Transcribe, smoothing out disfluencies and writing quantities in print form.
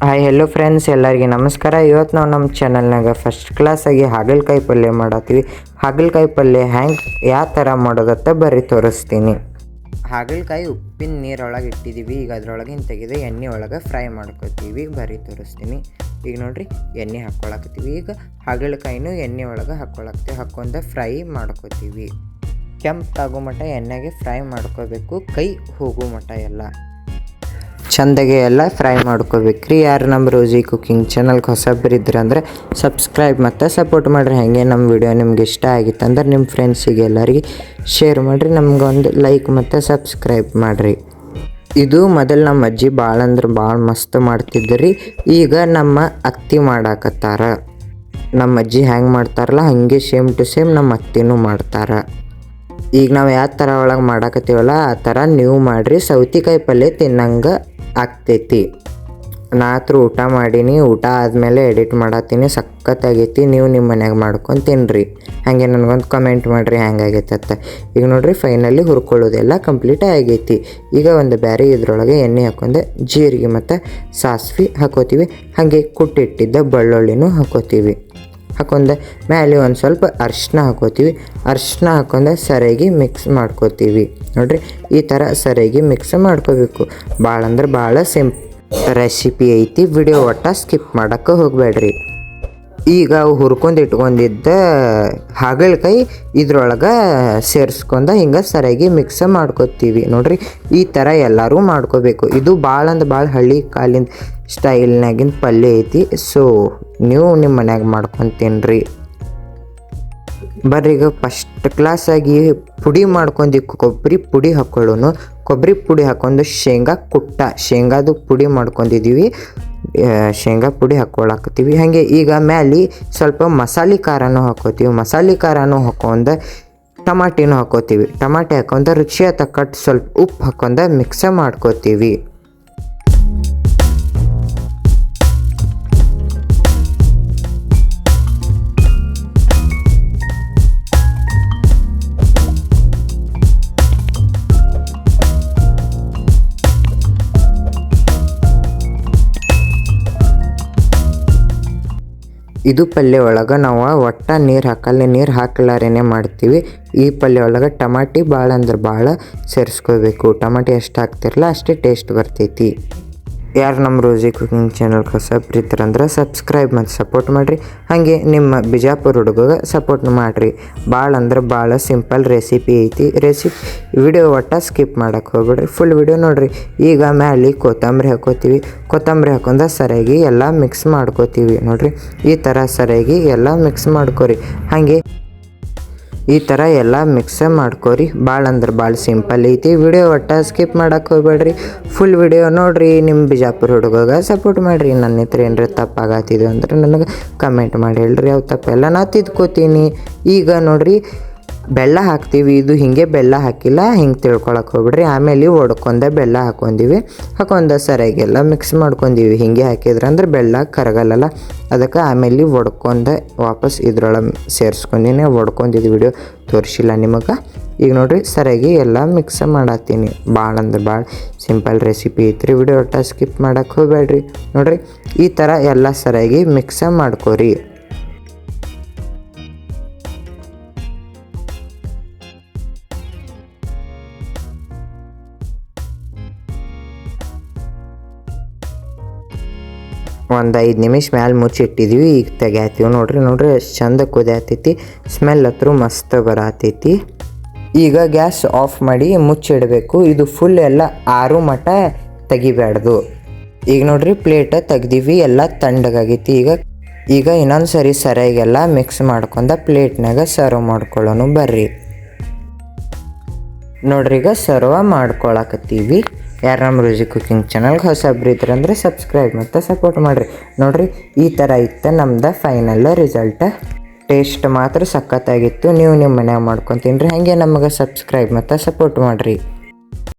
Hi hello friends, ಎಲ್ಲರಿಗೆ ನಮಸ್ಕಾರ. ಇವತ್ತು ನಾವು ನಮ್ಮ ಚಾನಲ್ನಾಗ ಫಸ್ಟ್ ಕ್ಲಾಸಾಗಿ ಹಾಗಲಕಾಯಿ ಪಲ್ಯ ಮಾಡತ್ತೀವಿ. ಹಾಗಲಕಾಯಿ ಪಲ್ಯ ಯಾವ ಥರ ಮಾಡೋದತ್ತ ಬರ್ರಿ ತೋರಿಸ್ತೀನಿ. ಹಾಗಲಕಾಯಿ ಉಪ್ಪಿನ ನೀರೊಳಗೆ ಇಟ್ಟಿದ್ದೀವಿ. ಈಗ ಅದ್ರೊಳಗಿನ ತೆಗೆದು ಎಣ್ಣೆ ಒಳಗೆ ಫ್ರೈ ಮಾಡ್ಕೊತೀವಿ. ಬರ್ರಿ ತೋರಿಸ್ತೀನಿ. ಈಗ ನೋಡಿರಿ, ಎಣ್ಣೆ ಹಾಕ್ಕೊಳಕತ್ತೀವಿ. ಈಗ ಹಾಗಲಕಾಯಿನೂ ಎಣ್ಣೆ ಒಳಗೆ ಹಾಕ್ಕೊಂಡು ಫ್ರೈ ಮಾಡ್ಕೊತೀವಿ. ಕೆಂಪಾಗೋ ಮಟ್ಟ ಎಣ್ಣೆಗೆ ಫ್ರೈ ಮಾಡ್ಕೋಬೇಕು, ಕೈ ಹೋಗೋ ಮಟ್ಟ ಎಲ್ಲ ಚಂದಾಗೆ ಎಲ್ಲ ಫ್ರೈ ಮಾಡ್ಕೋಬೇಕ್ರಿ. ಯಾರು ನಮ್ಮ ರೋಜಿ ಕುಕಿಂಗ್ ಚಾನಲ್ಗೆ ಹೊಸಬರಿದ್ರೆ ಅಂದರೆ ಸಬ್ಸ್ಕ್ರೈಬ್ ಮತ್ತು ಸಪೋರ್ಟ್ ಮಾಡಿರಿ. ಹಾಗೆ ನಮ್ಮ ವಿಡಿಯೋ ನಿಮ್ಗೆ ಇಷ್ಟ ಆಗಿತ್ತು ಅಂದ್ರೆ ನಿಮ್ಮ ಫ್ರೆಂಡ್ಸಿಗೆ ಎಲ್ಲರಿಗೆ ಶೇರ್ ಮಾಡಿರಿ. ನಮ್ಗೊಂದು ಲೈಕ್ ಮತ್ತು ಸಬ್ಸ್ಕ್ರೈಬ್ ಮಾಡಿರಿ. ಇದು ಮೊದಲು ನಮ್ಮ ಅಜ್ಜಿ ಭಾಳ ಅಂದ್ರೆ ಭಾಳ ಮಸ್ತ್ ಮಾಡ್ತಿದ್ರಿ. ಈಗ ನಮ್ಮ ಅತ್ತಿ ಮಾಡಾಕತ್ತಾರ. ನಮ್ಮ ಅಜ್ಜಿ ಹೆಂಗೆ ಮಾಡ್ತಾರಲ್ಲ ಹಾಗೆ ಸೇಮ್ ಟು ಸೇಮ್ ನಮ್ಮ ಅತ್ತಿನೂ ಮಾಡ್ತಾರೆ. ಈಗ ನಾವು ಯಾವ ಥರ ಒಳಗೆ ಮಾಡಾಕತ್ತೀವಲ್ಲ ಆ ಥರ ನೀವು ಮಾಡಿರಿ. ಸೌತೆಕಾಯಿ ಪಲ್ಯ ತಿನ್ನಂಗೆ ಆಗ್ತೈತಿ. ನಾ ಹತ್ರ ಊಟ ಮಾಡೀನಿ. ಊಟ ಆದಮೇಲೆ ಎಡಿಟ್ ಮಾಡತ್ತೀನಿ. ಸಖತ್ತಾಗೈತಿ. ನೀವು ನಿಮ್ಮ ಮನ್ಯಾಗ ಮಾಡ್ಕೊಂಡು ತಿನ್ನಿರಿ. ಹಾಗೆ ನನಗೊಂದು ಕಮೆಂಟ್ ಮಾಡಿರಿ ಹೆಂಗಾಗೈತೆ ಅಂತ. ಈಗ ನೋಡಿರಿ, ಫೈನಲಿ ಹುರ್ಕೊಳ್ಳೋದೆಲ್ಲ ಕಂಪ್ಲೀಟ್ ಆಗೈತಿ. ಈಗ ಒಂದು ಬ್ಯಾರೆ ಇದ್ರೊಳಗೆ ಎಣ್ಣೆ ಹಾಕೊಂಡು ಜೀರಿಗೆ ಮತ್ತು ಸಾಸಿವೆ ಹಾಕೋತೀವಿ. ಹಾಗೆ ಕುಟ್ಟಿಟ್ಟಿದ್ದ ಬೆಳ್ಳುಳ್ಳಿನೂ ಹಾಕೋತೀವಿ. ಹಾಕೊಂಡೆ ಮೇಲೆ ಒಂದು ಸ್ವಲ್ಪ ಅರಿಶಿನ ಹಾಕೋತೀವಿ. ಅರಿಶಿನ ಹಾಕೊಂಡೆ ಸರಿಯಾಗಿ ಮಿಕ್ಸ್ ಮಾಡ್ಕೋತೀವಿ. ನೋಡಿರಿ, ಈ ಥರ ಸರಿಯಾಗಿ ಮಿಕ್ಸ್ ಮಾಡ್ಕೋಬೇಕು. ಭಾಳ ಅಂದ್ರೆ ಭಾಳ ರೆಸಿಪಿ ಐತಿ. ವಿಡಿಯೋ ಒಟ್ಟ ಸ್ಕಿಪ್ ಮಾಡೋಕ್ಕೆ ಹೋಗಬೇಡ್ರಿ. ಈಗ ಹುರ್ಕೊಂಡು ಇಟ್ಕೊಂಡಿದ್ದ ಹಾಗಲಕಾಯಿ ಇದ್ರೊಳಗೆ ಸೇರಿಸ್ಕೊಂಡು ಹಿಂಗೆ ಸರಿಯಾಗಿ ಮಿಕ್ಸ್ ಮಾಡ್ಕೋತೀವಿ. ನೋಡಿರಿ, ಈ ಥರ ಎಲ್ಲರೂ ಮಾಡ್ಕೋಬೇಕು. ಇದು ಭಾಳ ಅಂದ್ರೆ ಭಾಳ ಹಳ್ಳಿ ಕಾಲಿನ ಸ್ಟೈಲ್ನಾಗಿನ ಪಲ್ಯ ಐತಿ. ಸೊ ನೀವು ನಿಮ್ಮ ಮನ್ಯಾಗ ಮಾಡ್ಕೊಂಡು ತಿನ್ನಿರಿ. ಬರ್ರಿ, ಈಗ ಫಸ್ಟ್ ಕ್ಲಾಸಾಗಿ ಪುಡಿ ಮಾಡ್ಕೊಂಡು ಕೊಬ್ಬರಿ ಪುಡಿ ಹಾಕೊಳ್ಳೋನು. ಕೊಬ್ಬರಿ ಪುಡಿ ಹಾಕೊಂಡು ಶೇಂಗಾದು ಪುಡಿ ಮಾಡ್ಕೊಂಡಿದ್ದೀವಿ. ಶೇಂಗಾ ಪುಡಿ ಹಾಕ್ಕೊಳಕತ್ತೀವಿ. ಹಾಗೆ ಈಗ ಮ್ಯಾಲೆ ಸ್ವಲ್ಪ ಮಸಾಲೆ ಖಾರನೂ ಹಾಕೋತೀವಿ. ಮಸಾಲೆ ಖಾರನೂ ಹಾಕೊಂಡು ಟಮಾಟಿನೂ ಹಾಕೋತೀವಿ. ಟಮಾಟೆ ಹಾಕೊಂಡು ರುಚಿಯ ತಕ್ಕಟ್ಟು ಸ್ವಲ್ಪ ಉಪ್ಪು ಹಾಕೊಂಡು ಮಿಕ್ಸ ಮಾಡ್ಕೋತೀವಿ. ಇದು ಪಲ್ಯ ಒಳಗೆ ನಾವು ಒಟ್ಟ ನೀರು ಹಾಕಲಾರೇನೆ ಮಾಡ್ತೀವಿ. ಈ ಪಲ್ಯ ಒಳಗೆ ಟಮಾಟಿ ಭಾಳ ಅಂದ್ರೆ ಭಾಳ ಸೇರಿಸ್ಕೋಬೇಕು. ಟಮಾಟಿ ಎಷ್ಟು ಹಾಕ್ತಿರಲ್ಲ ಅಷ್ಟೇ ಟೇಸ್ಟ್ ಬರ್ತೈತಿ. ಯಾರು ನಮ್ಮ ರೋಜಿ ಕುಕಿಂಗ್ ಚಾನಲ್ಗೆ ಹೊಸಬ್ರಿದ್ರಂದ್ರೆ ಸಬ್ಸ್ಕ್ರೈಬ್ ಮತ್ತು ಸಪೋರ್ಟ್ ಮಾಡಿರಿ. ಹಾಗೆ ನಿಮ್ಮ ಬಿಜಾಪುರ ಹುಡುಗಗೆ ಸಪೋರ್ಟ್ ಮಾಡಿರಿ. ಭಾಳ ಅಂದ್ರೆ ಭಾಳ ಸಿಂಪಲ್ ರೆಸಿಪಿ ಐತಿ. ವಿಡಿಯೋ ಒಟ್ಟ ಸ್ಕಿಪ್ ಮಾಡೋಕ್ಕೆ ಹೋಗ್ಬೇಡ್ರಿ, ಫುಲ್ ವಿಡಿಯೋ ನೋಡಿರಿ. ಈಗ ಮ್ಯಾಲೆ ಕೊತ್ತಂಬರಿ ಹಾಕೋತೀವಿ. ಕೊತ್ತಂಬರಿ ಹಾಕೊಂಡು ಸರಿಯಾಗಿ ಎಲ್ಲ ಮಿಕ್ಸ್ ಮಾಡ್ಕೋತೀವಿ. ನೋಡಿರಿ, ಈ ಥರ ಸರಿಯಾಗಿ ಎಲ್ಲ ಮಿಕ್ಸ್ ಮಾಡ್ಕೊರಿ. ಹಾಗೆ ಈ ಥರ ಎಲ್ಲ ಮಿಕ್ಸ್ ಮಾಡ್ಕೊರಿ. ಭಾಳ ಅಂದ್ರೆ ಭಾಳ ಸಿಂಪಲ್ ಐತಿ. ವಿಡಿಯೋ ಒಟ್ಟ ಸ್ಕಿಪ್ ಮಾಡೋಕ್ಕೆ ಹೋಗ್ಬೇಡ್ರಿ, ಫುಲ್ ವಿಡಿಯೋ ನೋಡಿರಿ. ನಿಮ್ಮ ಬಿಜಾಪುರ ಹುಡುಗಗೆ ಸಪೋರ್ಟ್ ಮಾಡಿರಿ. ನನ್ನ ಹತ್ರ ಏನಾರ ತಪ್ಪಾಗತ್ತಿದ್ದು ಅಂದ್ರೆ ನನಗೆ ಕಮೆಂಟ್ ಮಾಡಿ ಹೇಳ್ರಿ. ಯಾವ ತಪ್ಪೆಲ್ಲ ನಾ ತಿದ್ಕೋತೀನಿ. ಈಗ ನೋಡಿರಿ, ಬೆಲ್ಲ ಹಾಕ್ತೀವಿ. ಇದು ಹಿಂಗೆ ಬೆಲ್ಲ ಹಾಕಿಲ್ಲ, ಹಿಂಗೆ ತಿಳ್ಕೊಳಕ್ಕೆ ಹೋಗ್ಬಿಡ್ರಿ. ಆಮೇಲೆ ಒಡ್ಕೊಂಡೆ ಬೆಲ್ಲ ಹಾಕೊಂಡು ಸರಿಯಾಗೆಲ್ಲ ಮಿಕ್ಸ್ ಮಾಡ್ಕೊಂಡೀವಿ. ಹಿಂಗೆ ಹಾಕಿದ್ರೆ ಅಂದ್ರೆ ಬೆಲ್ಲ ಕರಗಲ್ಲ. ಅದಕ್ಕೆ ಆಮೇಲೆ ಒಡ್ಕೊಂಡೆ ವಾಪಸ್ ಇದ್ರೊಳಗೆ ಸೇರಿಸ್ಕೊಂಡಿನಿ. ಒಡ್ಕೊಂಡಿದ್ದು ವಿಡಿಯೋ ತೋರಿಸಿಲ್ಲ ನಿಮಗೆ. ಈಗ ನೋಡಿರಿ, ಸರಿಯಾಗಿ ಎಲ್ಲ ಮಿಕ್ಸ್ ಮಾಡತ್ತೀನಿ. ಭಾಳ ಅಂದ್ರೆ ಭಾಳ ಸಿಂಪಲ್ ರೆಸಿಪಿ ಐತ್ರಿ. ವಿಡಿಯೋ ಒಟ್ಟ ಸ್ಕಿಪ್ ಮಾಡೋಕ್ಕೆ ಹೋಗಬೇಡ್ರಿ. ನೋಡಿರಿ, ಈ ಥರ ಎಲ್ಲ ಸರಿಯಾಗಿ ಮಿಕ್ಸ್ ಮಾಡ್ಕೊರಿ. ಒಂದು 5 ನಿಮಿಷ ಮ್ಯಾಲೆ ಮುಚ್ಚಿಟ್ಟಿದ್ವಿ. ಈಗ ತೆಗ್ಯಾತೀವಿ. ನೋಡ್ರಿ ಎಷ್ಟು ಚಂದ ಕುದಿಯತೈತಿ. ಸ್ಮೆಲ್ ಹತ್ರ ಮಸ್ತ್ ಬರತೈತಿ. ಈಗ ಗ್ಯಾಸ್ ಆಫ್ ಮಾಡಿ ಮುಚ್ಚಿಡಬೇಕು. ಇದು ಫುಲ್ ಎಲ್ಲ ಆರು ಮಟ್ಟ ತೆಗಿಬ್ಯಾಡ್ದು. ಈಗ ನೋಡ್ರಿ, ಪ್ಲೇಟ ತೆಗ್ದೀವಿ. ಎಲ್ಲ ತಣ್ಣಗಾಗೈತಿ. ಈಗ ಇನ್ನೊಂದು ಸರಿಯಾಗೆಲ್ಲ ಮಿಕ್ಸ್ ಮಾಡ್ಕೊಂಡು ಪ್ಲೇಟ್ನಾಗ ಸರ್ವ್ ಮಾಡ್ಕೊಳ್ಳೋನು. ಬರ್ರಿ ನೋಡ್ರಿ, ಈಗ ಸರ್ವ ಮಾಡ್ಕೊಳಕತ್ತೀವಿ. ಯಾರು ನಮ್ಮ ರೋಜಿ ಕುಕಿಂಗ್ ಚಾನಲ್ಗೆ ಹೊಸಬ್ರಿದ್ರೆ ಅಂದರೆ ಸಬ್ಸ್ಕ್ರೈಬ್ ಮತ್ತು ಸಪೋರ್ಟ್ ಮಾಡಿರಿ. ನೋಡಿರಿ, ಈ ಥರ ಇತ್ತು ನಮ್ದು ಫೈನಲ್ ರಿಸಲ್ಟ್. ಟೇಸ್ಟ್ ಮಾತ್ರ ಸಖತ್ತಾಗಿತ್ತು. ನೀವು ನಿಮ್ಮ ಮನ್ಯಾಗ ಮಾಡ್ಕೊಂಡು ತಿನ್ನಿರಿ. ಹಾಗೆ ನಮಗೆ ಸಬ್ಸ್ಕ್ರೈಬ್ ಮತ್ತು ಸಪೋರ್ಟ್ ಮಾಡಿರಿ.